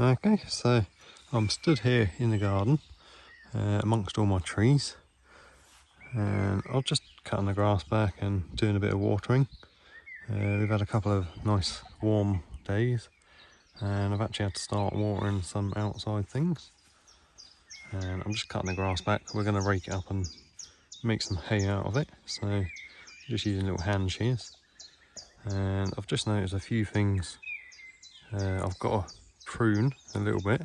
Okay, so I'm stood here in the garden amongst all my trees, and I'm just cutting the grass back and doing a bit of watering. We've had a couple of nice warm days, and I've actually had to start watering some outside things. And I'm just cutting the grass back. We're going to rake it up and make some hay out of it, so just using little hand shears. And I've just noticed a few things. I've got to prune a little bit.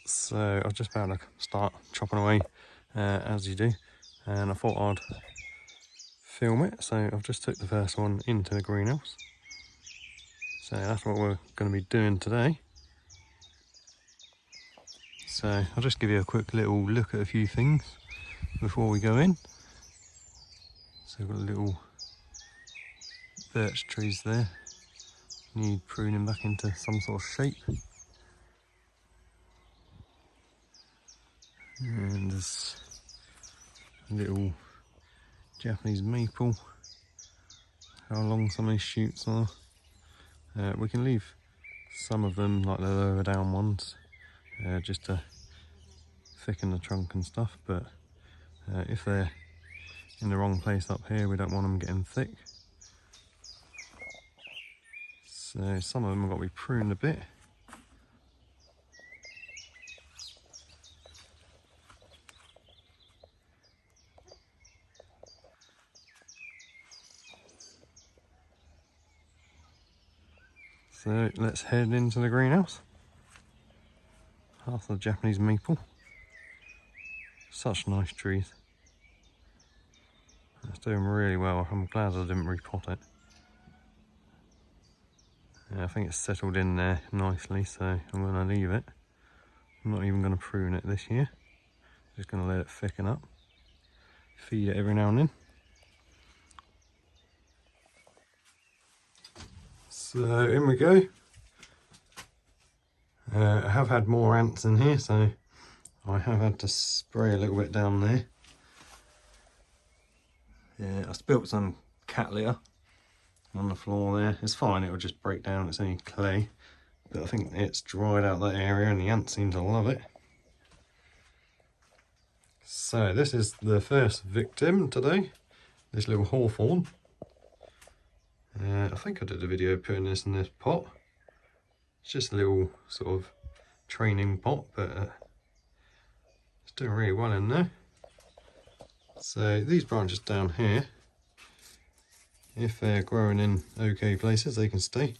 So I was just about to start chopping away as you do, and I thought I'd film it. So I've just took the first one into the greenhouse. So that's what we're going to be doing today. So I'll just give you a quick little look at a few things before we go in. So we've got little birch trees there, need pruning back into some sort of shape. And there's a little Japanese maple. How long some of these shoots are. We can leave some of them, like the lower down ones, just to thicken the trunk and stuff, but if they're in the wrong place up here, we don't want them getting thick. So some of them have got to be pruned a bit. So let's head into the greenhouse. Half the Japanese maple. Such nice trees. It's doing really well. I'm glad I didn't repot it. Yeah, I think it's settled in there nicely, so I'm going to leave it. I'm not even going to prune it this year. Just going to let it thicken up. Feed it every now and then. So in we go. I have had more ants in here, so I have had to spray a little bit down there. Yeah, I spilt some cat litter on the floor there. It's fine, it'll just break down, it's only clay. But I think it's dried out that area and the ants seem to love it. So this is the first victim today, this little hawthorn. I think I did a video putting this in this pot. It's just a little sort of training pot, but it's doing really well in there. So these branches down here, if they're growing in okay places, they can stay.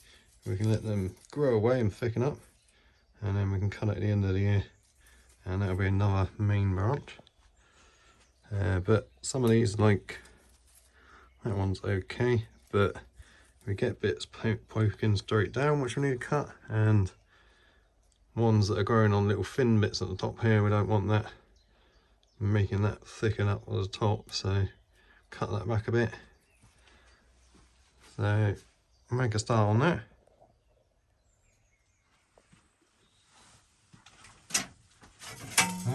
We can let them grow away and thicken up, and then we can cut it at the end of the year, and that'll be another main branch. But some of these, like that one's okay, but we get bits poking straight down which we need to cut, and ones that are growing on little thin bits at the top here, we don't want that making that thicken up at the top, so cut that back a bit. So make a start on that.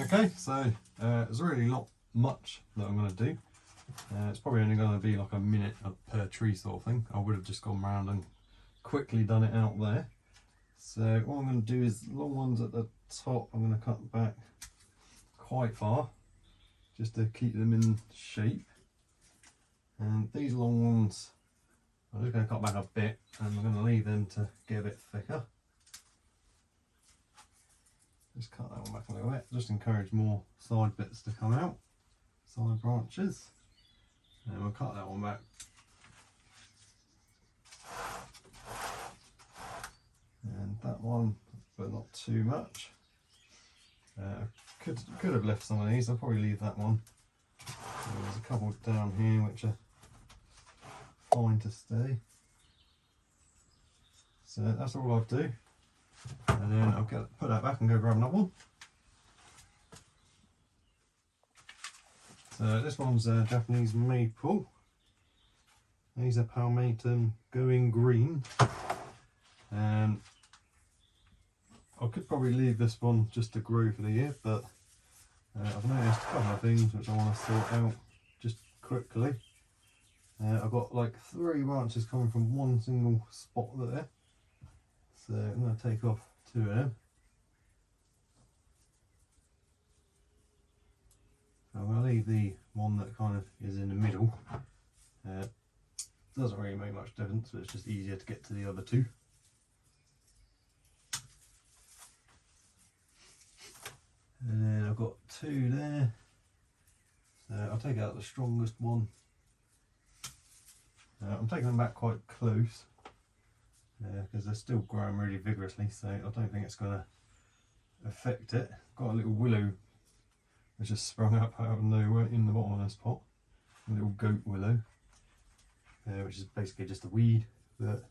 Okay, so there's really not much that I'm going to do. It's probably only going to be like a minute per tree sort of thing. I would have just gone round and quickly done it out there. So what I'm going to do is long ones at the top I'm going to cut back quite far, just to keep them in shape. And these long ones I'm just going to cut back a bit, and I'm going to leave them to get a bit thicker. Just cut that one back a little bit, just encourage more side bits to come out, side branches. And we'll cut that one back. And that one, but not too much. Could have left some of these, I'll probably leave that one. There's a couple down here which are fine to stay. So that's all I'll do. And then I'll put that back and go grab another one. So this one's a Japanese maple. These are palmatum going green. And I could probably leave this one just to grow for the year, but I've noticed a couple of things which I want to sort out just quickly. I've got like 3 branches coming from one single spot there. So I'm going to take off 2 of them. I'm going to leave the one that kind of is in the middle. Doesn't really make much difference, but it's just easier to get to the other 2. And then I've got 2 there. So I'll take out the strongest one. I'm taking them back quite close because they're still growing really vigorously, so I don't think it's going to affect it. Got a little willow which just sprung up out of nowhere in the bottom of this pot. A little goat willow, which is basically just a weed, but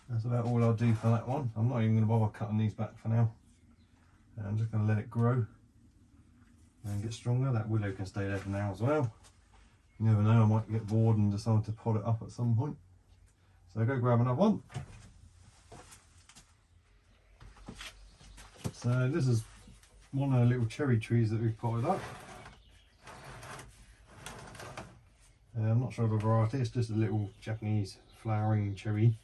that's about all I'll do for that one. I'm not even going to bother cutting these back for now. I'm just going to let it grow and get stronger. That willow can stay there for now as well. You never know, I might get bored and decide to pot it up at some point. So go grab another one. So this is one of the little cherry trees that we've potted up. I'm not sure of the variety, it's just a little Japanese flowering cherry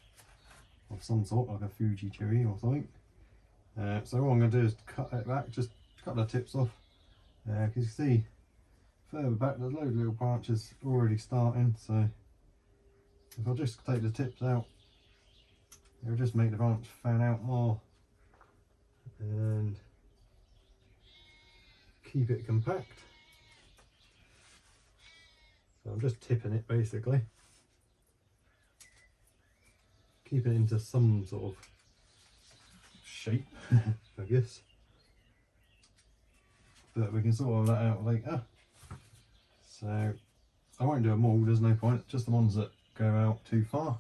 of some sort, like a Fuji cherry or something. So what I'm going to do is cut it back, just cut the tips off. Because you see further back there's loads of little branches already starting, so if I just take the tips out, it'll just make the branch fan out more and keep it compact. So I'm just tipping it basically, keep it into some sort of shape I guess, but we can sort that out later. So I won't do them all, there's no point, just the ones that go out too far,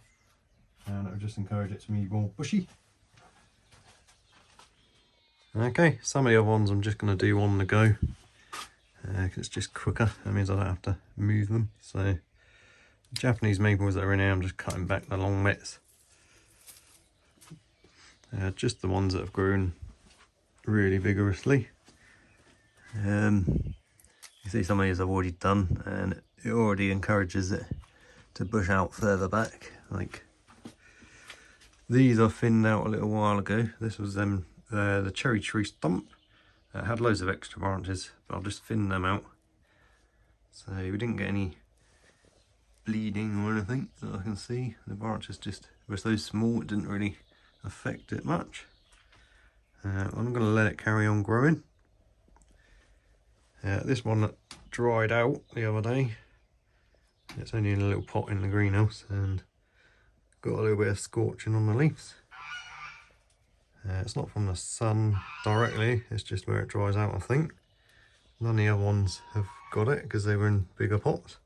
and it'll just encourage it to be more bushy. Okay, some of the other ones I'm just going to do on the go, because it's just quicker. That means I don't have to move them. So the Japanese maples that are in here, I'm just cutting back the long bits. Just the ones that have grown really vigorously. You see some of these I've already done, and it already encourages it to bush out further back. Like these I thinned out a little while ago. This was the cherry tree stump. It had loads of extra branches, but I'll just thin them out. So we didn't get any bleeding or anything that I can see. The branches just were so small it didn't really affect it much. I'm going to let it carry on growing. This one that dried out the other day, it's only in a little pot in the greenhouse and got a little bit of scorching on the leaves. It's not from the sun directly, it's just where it dries out I think. None of the other ones have got it because they were in bigger pots.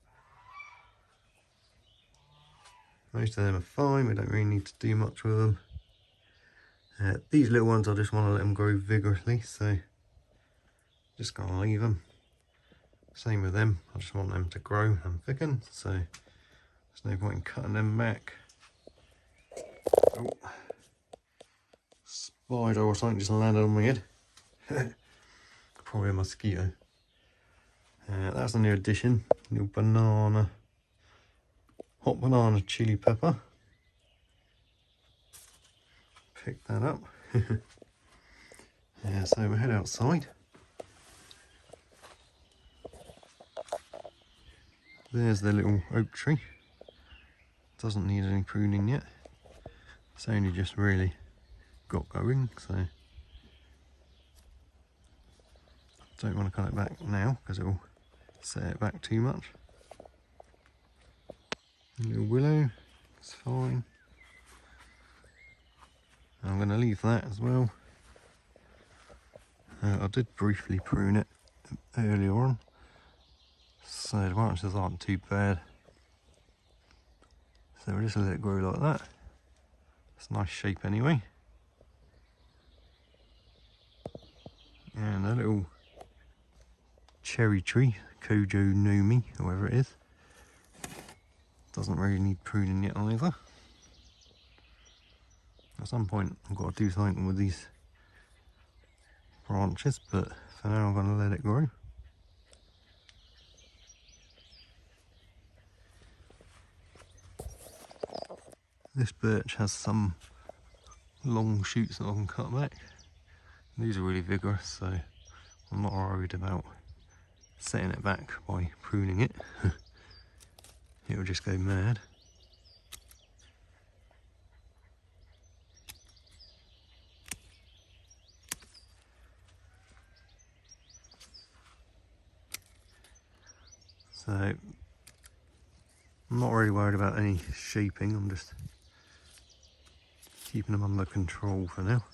Most of them are fine, we don't really need to do much with them. These little ones I just want to let them grow vigorously, so just gonna leave them. Same with them, I just want them to grow and thicken, so there's no point in cutting them back. Oh. Spider or something just landed on my head. Probably a mosquito. That's a new addition, new banana, hot banana chili pepper. Pick that up. So we'll head outside. There's the little oak tree. Doesn't need any pruning yet. It's only just really got going, so don't want to cut it back now because it will set it back too much. A little willow, it's fine. I'm going to leave that as well. I did briefly prune it earlier on, so the branches aren't too bad. So we'll just let it grow like that. It's a nice shape anyway. And a little cherry tree, Kojo Nomi, or whatever it is. Doesn't really need pruning yet either. At some point I've got to do something with these branches, but for now I'm going to let it grow. This birch has some long shoots that I can cut back. These are really vigorous, so I'm not worried about setting it back by pruning it. It'll just go mad. So I'm not really worried about any shaping, I'm just keeping them under control for now.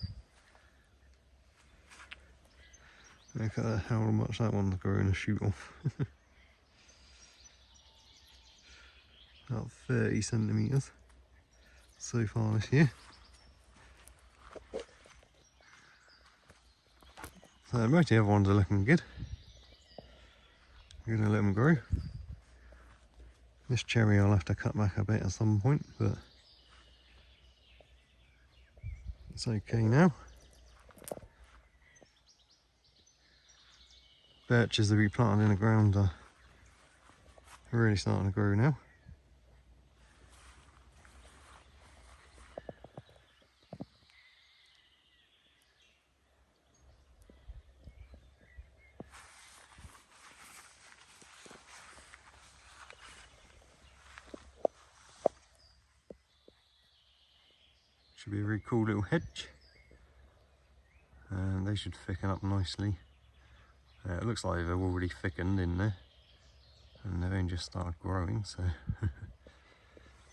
Look at how much that one's growing a shoot off. About 30 centimetres so far this year. So most of the other ones are looking good. We're going to let them grow. This cherry I'll have to cut back a bit at some point, but it's okay now. Birches that we planted in the ground are really starting to grow now. Should be a really cool little hedge, and they should thicken up nicely. It looks like they've already thickened in there, and they've only just started growing, so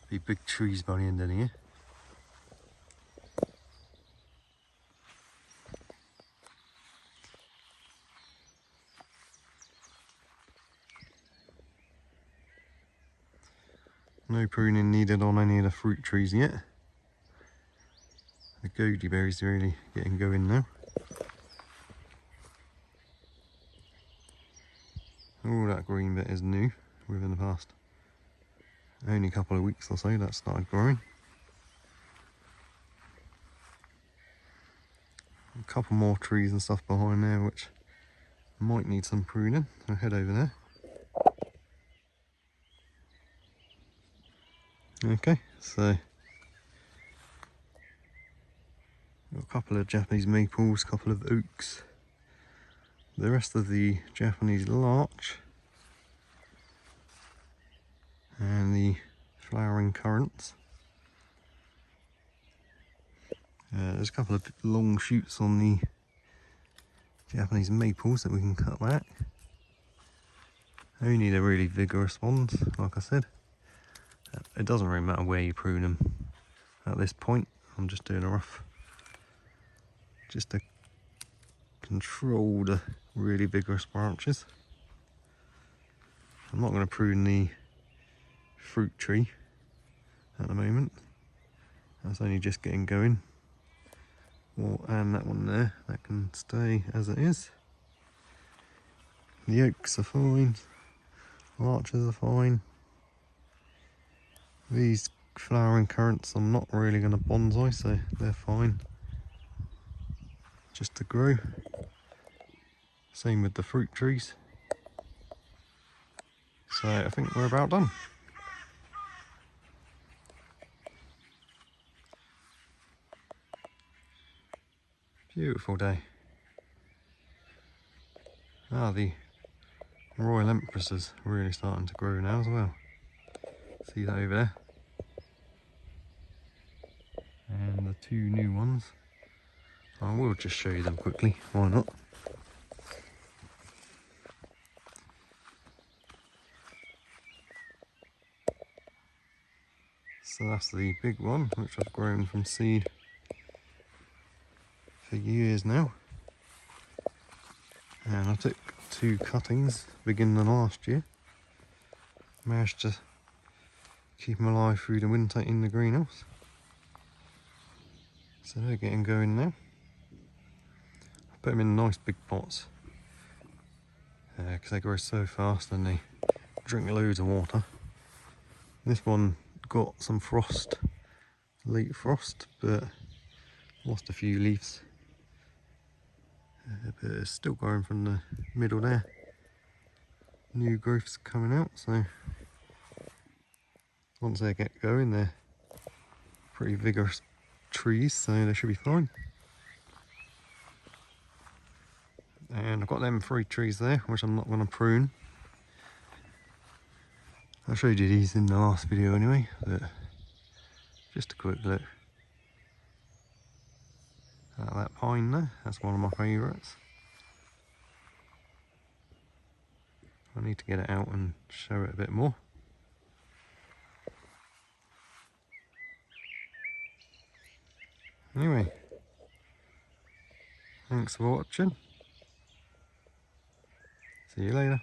be big trees by the end of the year. No pruning needed on any of the fruit trees yet. The goji berries are really getting going now. All that green bit is new within the past only a couple of weeks or so that started growing. A couple more trees and stuff behind there which might need some pruning. I'll head over there. Okay, so got a couple of Japanese maples, a couple of oaks, the rest of the Japanese larch, and the flowering currants. There's a couple of long shoots on the Japanese maples that we can cut back. Only the really vigorous ones, like I said. It doesn't really matter where you prune them at this point. I'm just doing a rough, just to control the really vigorous branches. I'm not going to prune the fruit tree at the moment. That's only just getting going. And that one there, that can stay as it is. The oaks are fine, larches are fine. These flowering currants I'm not really going to bonsai, so they're fine just to grow. Same with the fruit trees. So I think we're about done. Beautiful day. The Royal Empress is really starting to grow now as well. See that over there? And the two new ones. I will just show you them quickly, why not? So that's the big one, which I've grown from seed for years now. And I took 2 cuttings beginning of last year. Managed to keep them alive through the winter in the greenhouse. So they're getting going now. I put them in nice big pots because they grow so fast and they drink loads of water. This one got some frost, late frost, but lost a few leaves. But it's still growing from the middle there. New growths coming out, so once they get going, they're pretty vigorous trees, so they should be fine. And I've got them 3 trees there, which I'm not going to prune. I showed you these in the last video anyway, but just a quick look at that pine there. That's one of my favourites. I need to get it out and show it a bit more. Anyway, thanks for watching. See you later.